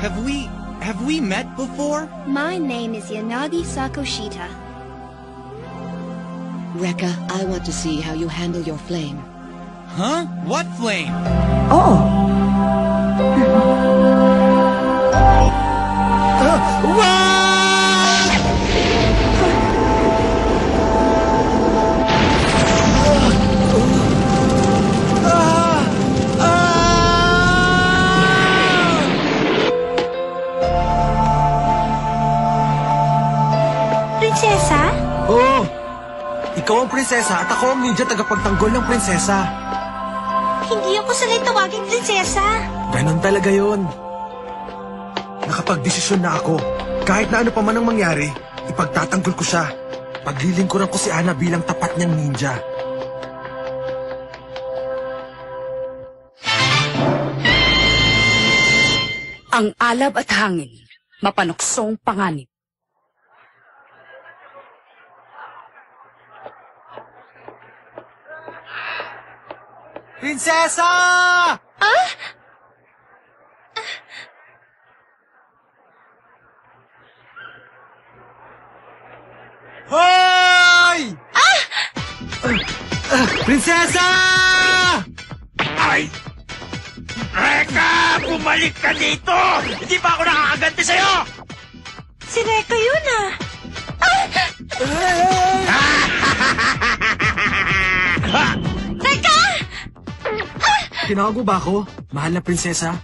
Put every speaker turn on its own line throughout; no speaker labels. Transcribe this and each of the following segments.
Have we met before?
My name is Yanagi Sakoshita.
Rekka, I want to see how you handle your flame.
Huh? What flame?
Oh!
Prinsesa?
Oo! Ikaw ang prinsesa at ako ang ninja tagapagtanggol ng prinsesa.
Hindi ako sanay tawaging prinsesa.
Ganon talaga yun. Nakapagdesisyon na ako. Kahit na ano pa man ang mangyari, ipagtatanggol ko siya. Paglilingkuran ko si Ana bilang tapat niyang ninja.
Ang alab at hangin, mapanuksong panganib.
Prinsesa!
Ah?
Hoy! Prinsesa!
Ay! Rekka! Bumalik ka dito! Hindi pa ako nakakaganti sa'yo!
Si Rekka yun ah. Rekka!
Tinawago ba ako? Mahal na prinsesa?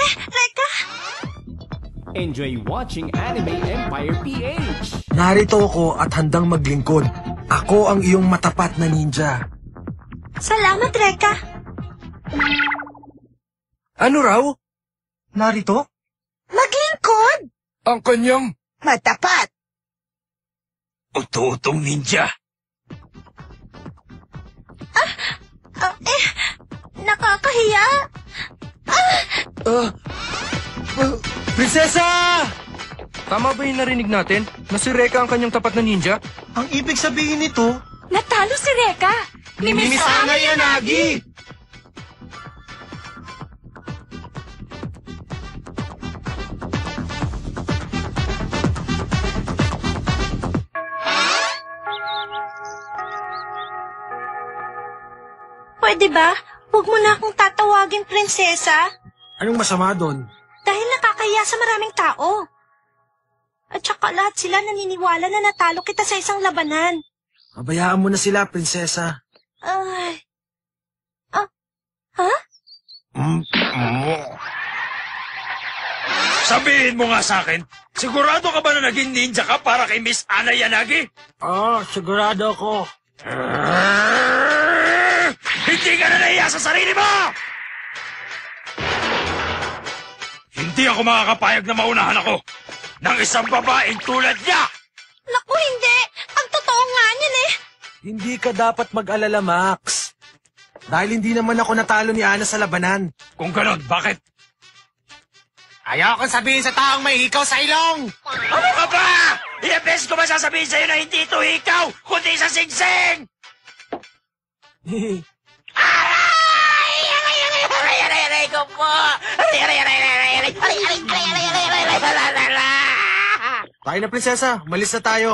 Rekka!
Enjoy watching Anime Empire PH.
Narito ako at handang maglingkod. Ako ang iyong matapat na ninja.
Salamat, Rekka.
Ano raw? Narito?
Maglingkod!
Ang kanyang...
Matapat!
Ututong ninja!
Nakakahiya!
Prinsesa!
Tama ba yung narinig natin na si Rekka ang kanyang tapat na ninja?
Ang ibig sabihin nito...
Natalo si Rekka! Ni Miss
Ana Yanagi!
Pwede ba? Huwag mo na akong tatawagin prinsesa.
Anong masama doon?
Dahil nakakahiya sa maraming tao. At saka lahat sila naniniwala na natalo kita sa isang labanan.
Pabayaan mo na sila, prinsesa.
Ay.
Sabihin mo nga sa akin, sigurado ka ba na naging ninja ka para kay Miss Ana Yanagi?
Sigurado ako.
Hindi ka na nahiya sa sarili mo! Hindi ako makakapayag na maunahan ako ng isang babaeng tulad niya!
Naku, hindi! Ang totoo nga niyan eh!
Hindi ka dapat mag-alala, Max. Dahil hindi naman ako natalo ni Ana sa labanan.
Kung ganon, bakit?
Ayokong sabihin sa taong may hikaw sa ilong!
Ano ka ba? Ilang beses ko ba sasabihin sa'yo na hindi ito ikaw, kundi sa singsing? Aray ko po!
Tayo na, prinsesa. Malis na tayo.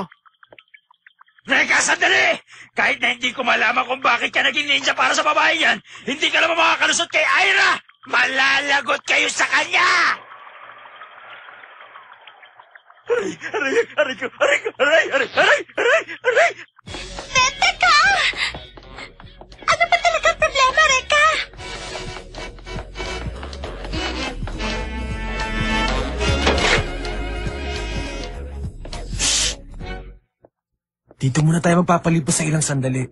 Rekka, sandali! Kahit na hindi ko malaman kung bakit ka naging ninja para sa babae yan, hindi ka naman makakalusot kay Aira! Malalagot kayo sa kanya! Aray!
Teka! Ano ba talaga ang problema, Rekka?
Dito muna tayo magpapalipas sa ilang sandali.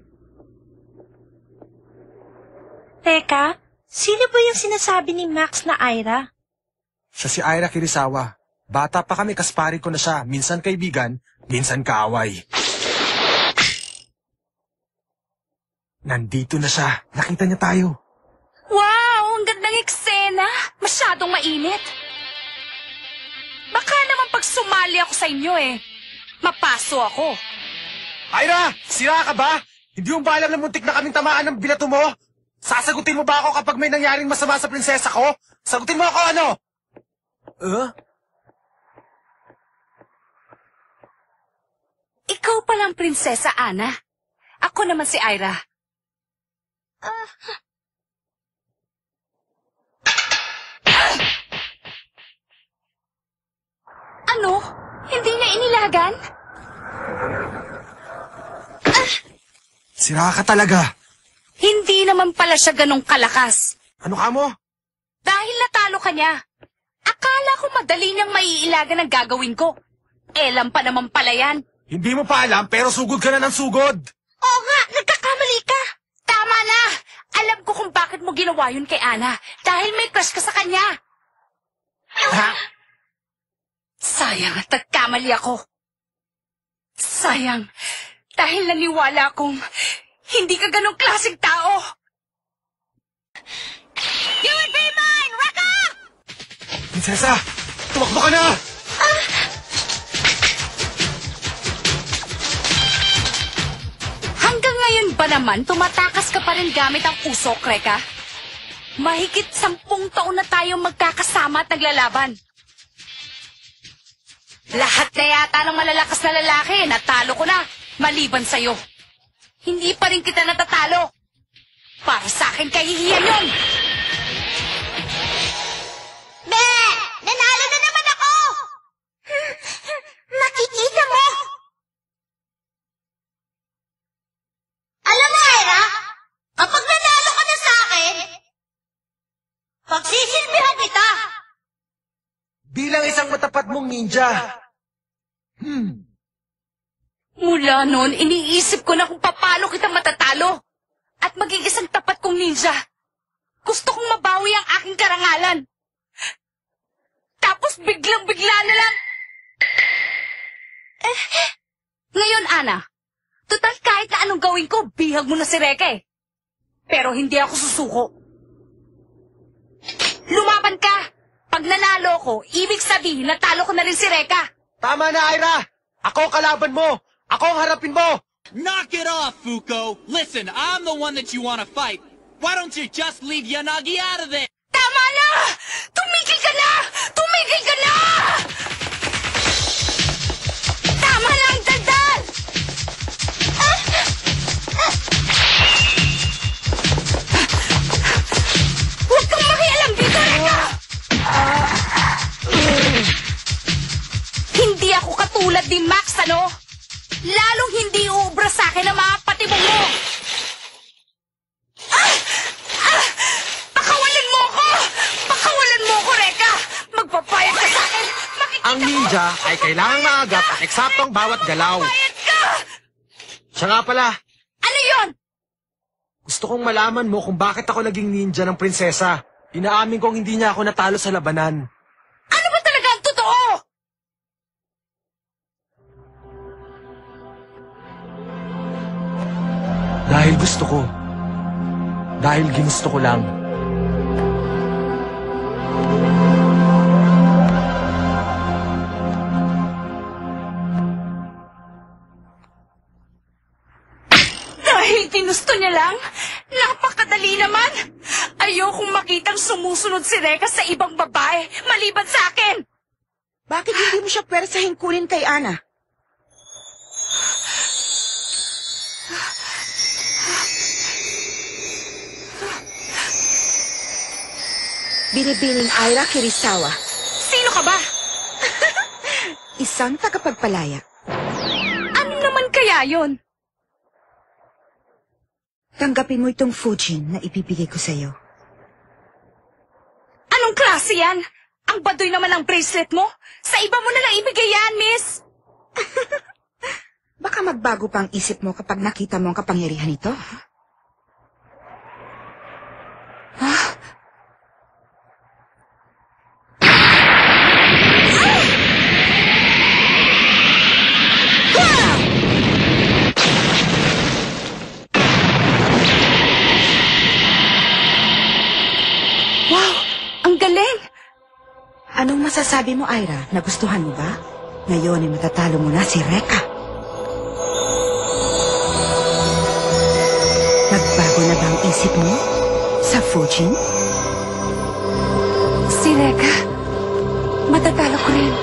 Teka, sino ba yung sinasabi ni Max na Aira?
Siya si Aira Kirisawa. Bata pa kami, kaspari ko na siya. Minsan kaibigan, minsan kaaway. Nandito na siya. Nakita niya tayo.
Wow! Ang gandang eksena! Masyadong mainit. Baka naman pag sumali ako sa inyo mapaso ako.
Aira! Sira ka ba? Hindi mo ba alam na muntik na kaming tamaan ng binato mo? Sasagutin mo ba ako kapag may nangyaring masama sa prinsesa ko? Sagutin mo ako, ano?
Ikaw palang Prinsesa Ana. Ako naman si Ira. Ano? Hindi niya inilagan?
Sira ka talaga.
Hindi naman pala siya ganong kalakas.
Ano ka mo?
Dahil natalo ka niya. Akala ko madali niyang maiilagan ang gagawin ko. Elam pa naman pala yan.
Hindi mo pa alam pero sugod ka na ng sugod.
Oo nga, nagkakamali ka. Tama na. Alam ko kung bakit mo ginawa yun kay Ana. Dahil may crush ka sa kanya.
Ha?
Sayang at nagkamali ako. Sayang. Dahil naniwala akong hindi ka ganong klaseng tao. You would be mine, Rekka!
Prinsesa, tumakbo ka na!
Hanggang ngayon ba naman tumatakas ka pa rin gamit ang usok, Rekka? Mahigit 10 taon na tayong magkakasama at naglalaban. Lahat na yata ng malalakas na lalaki, natalo ko na, maliban sa'yo. Hindi pa rin kita natatalo. Para sa akin, kahihiyan yun.
Be! Nanalo na naman ako! Nakikita mo? Alam mo, Ira, kapag nanalo ka na sa akin, pagsisilbihan kita.
Bilang isang matapat mong ninja.
Mula noon, iniisip ko na kung paano kita matatalo. At maging isang tapat kong ninja. Gusto kong mabawi ang aking karangalan. Tapos biglang-bigla na lang. Ngayon, Ana, total kahit na anong gawin ko, bihag mo na si Rekka eh. Pero hindi ako susuko. Lumaban ka! Pag nanalo ko, ibig sabihin natalo ko na rin si Rekka.
Tama na, Ira! Ako ang kalaban mo! Ako ang harapin mo!
Knock it off, Fuko! Listen, I'm the one that you want to fight. Why don't you just leave Yanagi out of there?
Tama na! Tumigil ka na! Tumigil ka na! Tama na ang daldal! Huwag kang makialam dito, Rekka! Hindi ako katulad ni Max, ano? Lalong hindi uubra sa akin ang mga patibong mo! Pakawalan mo ako! Pakawalan mo ako, Rekka! Magpapayag ka sa akin! Makikita
Ang ninja ay kailangang maagap at eksaktong bawat galaw.
Payag ka!
Siya nga pala,
Ano yon?
gusto kong malaman mo kung bakit ako naging ninja ng prinsesa. Inaamin kong hindi niya ako natalo sa labanan.
Ano ba talaga ang totoo?
Dahil gusto ko. Dahil ginusto ko lang.
Dahil ginusto niya lang? Napakadali naman! Ayokong makitang sumusunod si Rekka sa ibang babae, maliban sa akin!
Bakit hindi mo siya pwersahin kunin kay Ana? Binibining Ira Kirisawa.
Sino ka ba?
Isang tagapagpalaya.
Ano naman kaya yon?
Tanggapin mo itong Fujin na ibibigay ko sa'yo.
Anong klase yan? Ang baduy naman ang bracelet mo? Sa iba mo na lang ibigay yan, miss!
Baka magbago pa ang isip mo kapag nakita mo ang kapangyarihan nito.
Wow! Ang galing!
Anong masasabi mo, Ira? Nagustuhan mo ba? Ngayon ay matatalo mo na si Rekka. Nagbago na ba ang isip mo sa Fujin?
Si Rekka, matatalo ko rin.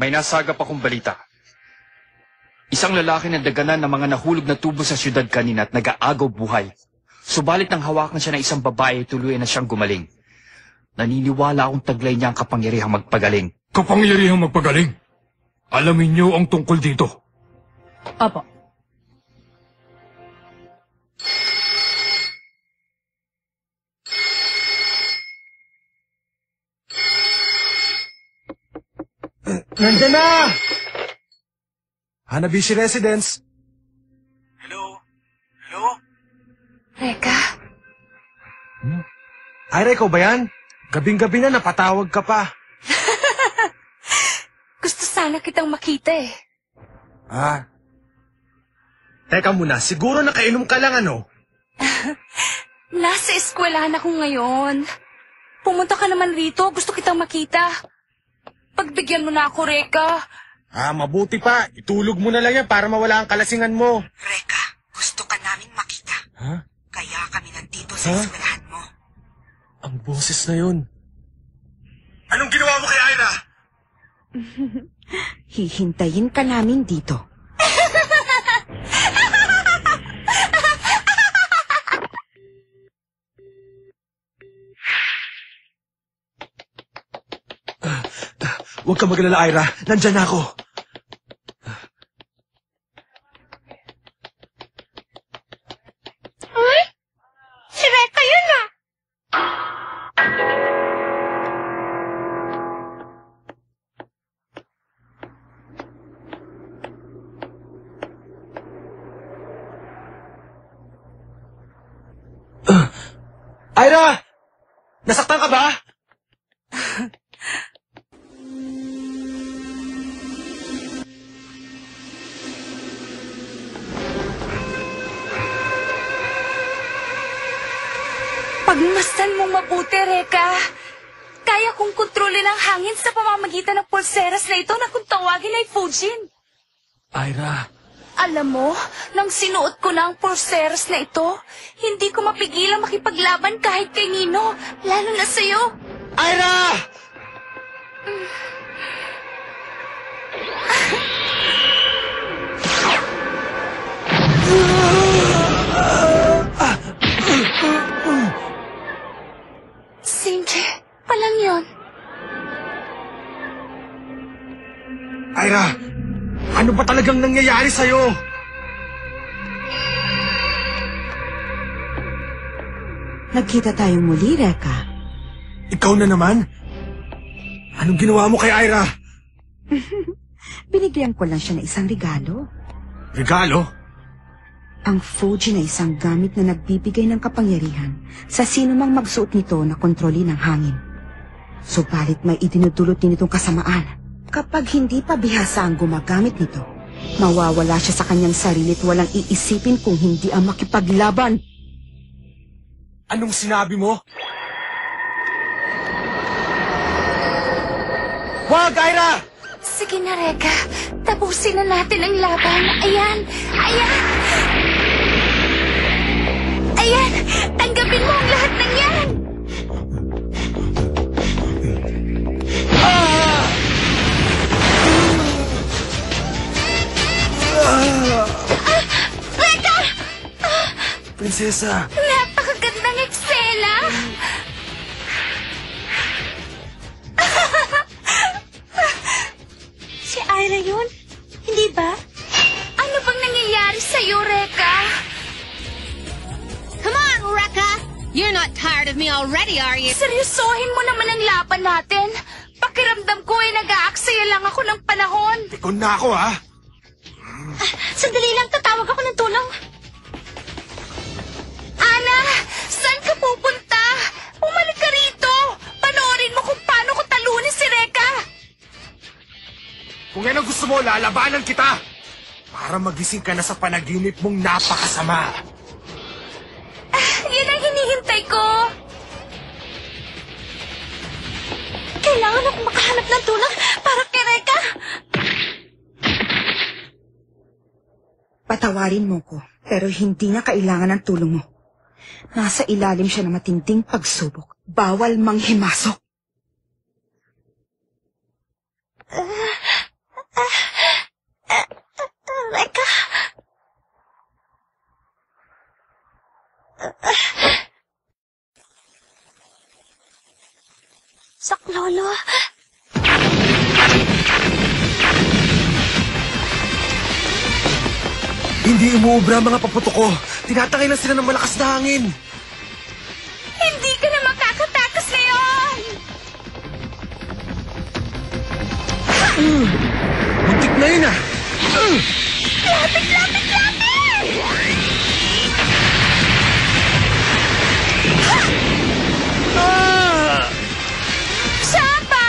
May nasagap akong balita. Isang lalaki na daganan ng mga nahulog na tubo sa syudad kanina at nag-aagaw buhay. Subalit nang hawakan siya ng isang babae, tuluyan na siyang gumaling. Naniniwala akong taglay niya ang kapangyarihang magpagaling.
Kapangyarihang magpagaling? Alamin niyo ang tungkol dito.
Opo.
Nandyan na! Hanabishi Residence.
Hello? Hello?
Reka,
Ira, ikaw ba yan? Gabing-gabi na napatawag ka pa.
gusto sana kitang makita eh.
Ah. Teka muna, siguro nakainom ka lang ano?
Nasa eskwelahan ako ngayon. Pumunta ka naman rito, gusto kitang makita. Pagbigyan mo na ako, Reka.
Ah, mabuti pa. Itulog mo na lang yan para mawala ang kalasingan mo.
Reka, gusto ka namin makita.
Ha?
Kaya kami nandito sa eskwelahan mo.
Ang boses na yun. Anong ginawa mo kay Ira?
Hihintayin ka namin dito.
Huwag ka magalala, Ira. Nandyan na ako.
Ay, si Reka yun ah.
Ira! Nasaktan ka ba?
Pagmasdan mong mabuti, Reka. Kaya kong kontrolin ang hangin sa pamamagitan ng pulseras na ito na kung tawagin ay Fujin.
Ira.
Alam mo, nang sinuot ko na ang pulseras na ito, hindi ko mapigilang makipaglaban kahit kay Nino, lalo na sa'yo.
Ira!
Sinji, palang yun.
Ira! Ano ba talagang nangyayari sa'yo?
Nagkita tayong muli, Reka.
Ikaw na naman? Anong ginawa mo kay Ira?
Binigyan ko lang siya ng isang regalo.
Regalo?
Ang Fuji na isang gamit na nagbibigay ng kapangyarihan sa sino mang magsuot nito na kontrolin ang hangin. Subalit may idinudulot din itong kasamaan. Kapag hindi pa bihasa ang gumagamit nito, mawawala siya sa kanyang sarili at walang iisipin kung hindi ang makipaglaban.
Anong sinabi mo? Wag, Ira!
Sige na, Reka. Tapusin na natin ang laban. Ayan! Ayan! Ayan! Tanggapin mo ang lahat ng yan! Reka!
Prinsesa!
Napakagandang eksena!
Si Ira yun? Hindi ba?
Ano bang nangyayari sa'yo, Reka?
Come on, Rekka! You're not tired of me already, are you?
Seryosohin mo naman ang laban natin. Pakiramdam ko ay nag-aaksaya lang ako ng panahon.
Pikon na ako, ha?
Sandali lang, tatawag ako ng tulong.
Ana, saan ka pupunta? Bumalik ka rito. Panoorin mo kung paano ko talunin si Reka.
Kung yan ang gusto mo, lalabanan kita! Para magising ka na sa panaginip mong napakasama.
Yan ang hinihintay ko.
Kailangan ako makahanap ng tulong para kay Reka.
Patawarin mo ko, pero hindi na kailangan ng tulong mo. Nasa ilalim siya ng matinding pagsubok. Bawal manghimasok.
Reka. Saklolo.
Hindi umuubra ang mga paputok ko. Tinatangay lang sila ng malakas na hangin.
Hindi ka na makakatakas ngayon!
Muntik na yun ah.
Lapit, lapit, lapit! Sapa!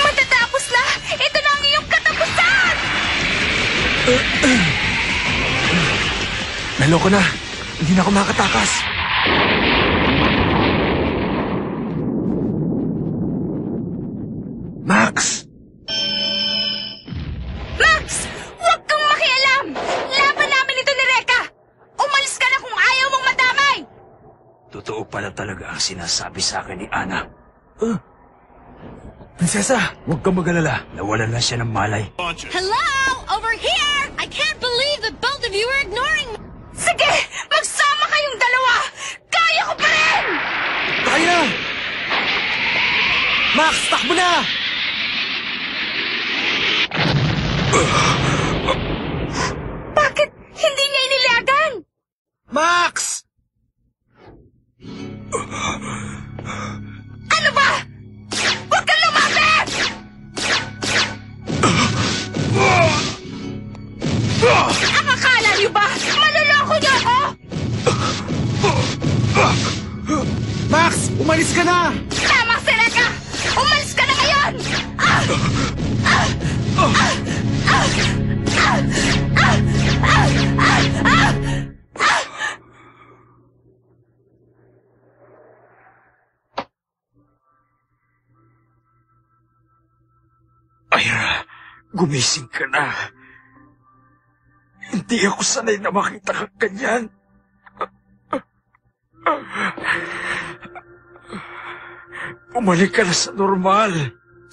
Matatapos na! Ito na ang iyong katapusan!
Naloko na. Hindi na ako makatakas. Max!
Max! Huwag kang makialam! Laban namin ito ni Reka! Umalis ka na kung ayaw mong madamay!
Totoo pala talaga ang sinasabi sa akin ni Ana.
Prinsesa,
Huwag kang mag-alala. Nawalan na siya ng malay.
Hello? Over here! I can't believe that both of you are ignoring me!
Sige! Magsama kayong dalawa! Kaya ko pa rin!
kaya! Max, takbo na!
Bakit hindi niya inilagan?
Max!
Ano ba? Huwag kang lumapit! Ang akala niyo ba? Maluloko niyo ako?
Max, umalis ka na!
Tama si Reka! Umalis ka na ngayon!
Ira, gumising ka na. Hindi ako sanay na makita kang ganyan. Umalik ka na sa normal.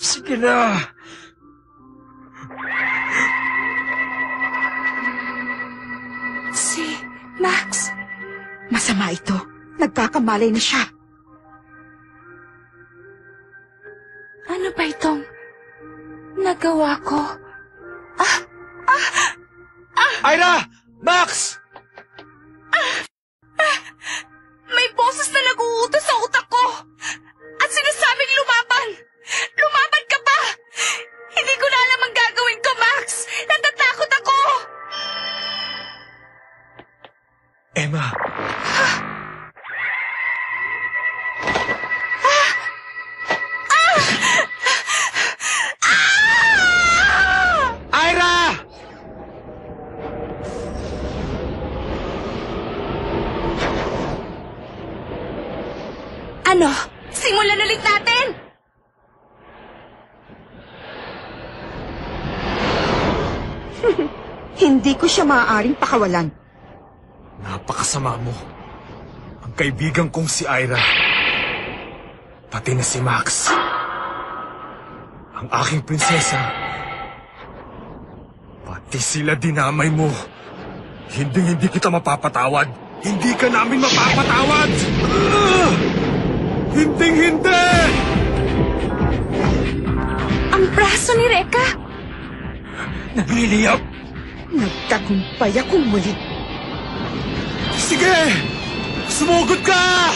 Sige na.
Si Max. Masama ito. Nagkakamalay na siya.
Ano ba itong nagawa ko?
Ira! Max!
May boses na nag-uutos sa utak ko. At sinasabing lumaban. Lumaban ka ba? Hindi ko na alam ang gagawin ko, Max. Natatakot ako.
Emma. Ira!
Ano? Simulan ulit natin!
Hindi ko siya maaaring pakawalan.
Napakasama mo. Ang kaibigan kong si Ira. Pati na si Max. Ang aking prinsesa. Pati sila dinamay mo. Hindi kita mapapatawad. Hindi ka namin mapapatawad! Hinding-hindi!
Ang braso ni Reka!
Nagliliyap.
Nagtagumpay akong muli.
Sige! Sumugod ka!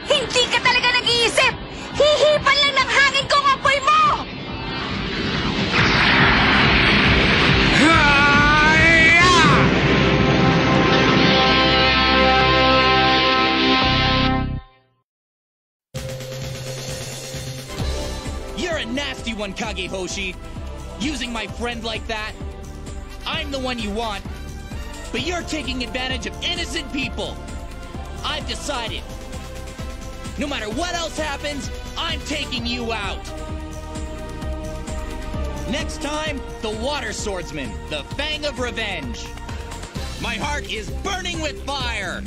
Hindi ka talaga nag-iisip! Hihipan lang ng hangin ko ang apoy mo!
You're a nasty one, Kagehoshi. Using my friend like that. I'm the one you want, but you're taking advantage of innocent people. I've decided. No matter what else happens, I'm taking you out. Next time, the Water Swordsman, the Fang of Revenge. My heart is burning with fire.